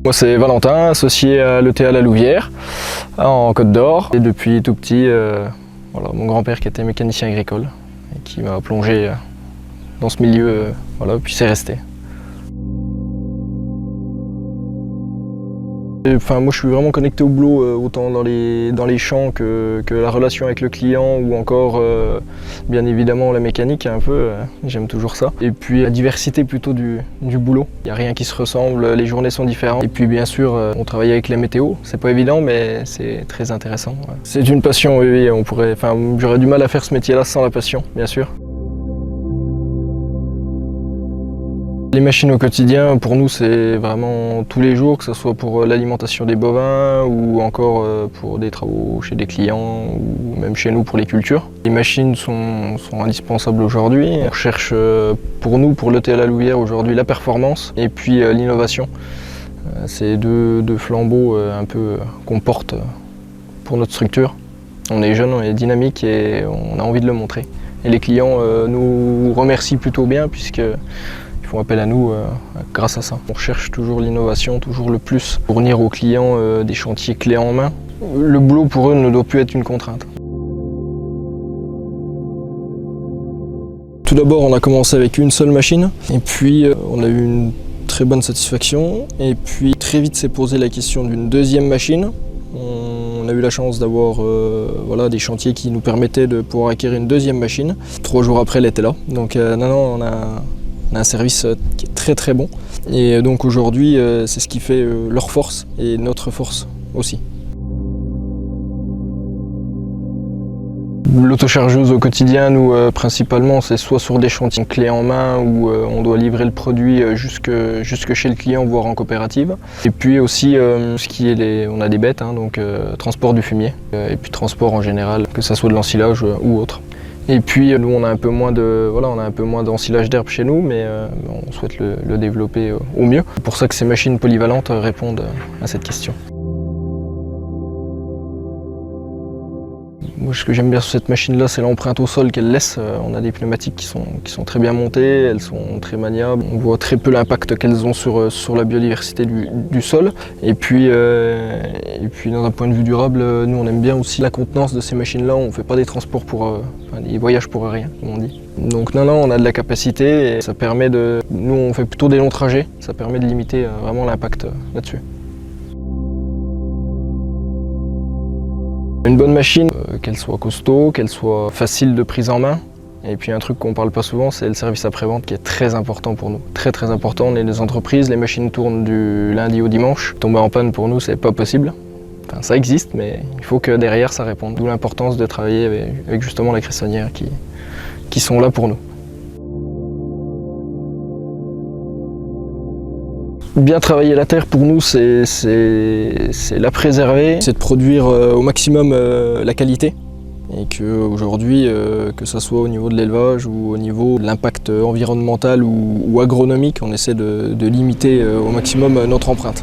Moi c'est Valentin, associé à l'ETA La Louvière, en Côte d'Or. Et depuis tout petit, voilà, mon grand-père qui était mécanicien agricole, et qui m'a plongé dans ce milieu, voilà, puis c'est resté. Enfin, moi je suis vraiment connecté au boulot, autant dans les champs que la relation avec le client ou encore bien évidemment la mécanique un peu, j'aime toujours ça. Et puis la diversité plutôt du boulot, il n'y a rien qui se ressemble, les journées sont différentes. Et puis bien sûr on travaille avec la météo, c'est pas évident mais c'est très intéressant. Ouais. C'est une passion, oui, j'aurais du mal à faire ce métier-là sans la passion, bien sûr. Les machines au quotidien, pour nous, c'est vraiment tous les jours, que ce soit pour l'alimentation des bovins ou encore pour des travaux chez des clients ou même chez nous pour les cultures. Les machines sont indispensables aujourd'hui. On recherche pour nous, pour l'ETA La Louvière aujourd'hui, la performance et puis l'innovation. C'est deux flambeaux un peu qu'on porte pour notre structure. On est jeune, on est dynamique et on a envie de le montrer. Et les clients nous remercient plutôt bien puisque ils font appel à nous grâce à ça. On recherche toujours l'innovation, toujours le plus, pour fournir aux clients des chantiers clés en main. Le boulot pour eux ne doit plus être une contrainte. Tout d'abord, on a commencé avec une seule machine et puis on a eu une très bonne satisfaction. Et puis très vite s'est posé la question d'une deuxième machine. On a eu la chance d'avoir voilà, des chantiers qui nous permettaient de pouvoir acquérir une deuxième machine. 3 jours après, elle était là. Donc on a un service qui est très très bon et donc aujourd'hui c'est ce qui fait leur force et notre force aussi. L'autochargeuse au quotidien, nous principalement c'est soit sur des chantiers clés en main où on doit livrer le produit jusque chez le client voire en coopérative. Et puis aussi ce qui est on a des bêtes, hein, donc transport du fumier et puis transport en général, que ce soit de l'ensilage ou autre. Et puis nous on a un peu moins d'ensilage d'herbe chez nous, mais on souhaite le développer au mieux. C'est pour ça que ces machines polyvalentes répondent à cette question. Moi, ce que j'aime bien sur cette machine-là, c'est l'empreinte au sol qu'elle laisse. On a des pneumatiques qui sont très bien montées, elles sont très maniables. On voit très peu l'impact qu'elles ont sur la biodiversité du sol. Et puis dans un point de vue durable, nous on aime bien aussi la contenance de ces machines-là. On ne fait pas des transports des voyages pour rien, comme on dit. Donc non, on a de la capacité et ça permet nous on fait plutôt des longs trajets, ça permet de limiter vraiment l'impact là-dessus. Une bonne machine, qu'elle soit costaud, qu'elle soit facile de prise en main. Et puis un truc qu'on ne parle pas souvent, c'est le service après-vente qui est très important pour nous. Très très important, on est des entreprises, les machines tournent du lundi au dimanche. Tomber en panne pour nous, c'est pas possible. Enfin, ça existe, mais il faut que derrière ça réponde. D'où l'importance de travailler avec justement la cressonnière qui sont là pour nous. Bien travailler la terre pour nous, c'est la préserver, c'est de produire au maximum la qualité. Et qu'aujourd'hui, que ce soit au niveau de l'élevage ou au niveau de l'impact environnemental ou agronomique, on essaie de limiter au maximum notre empreinte.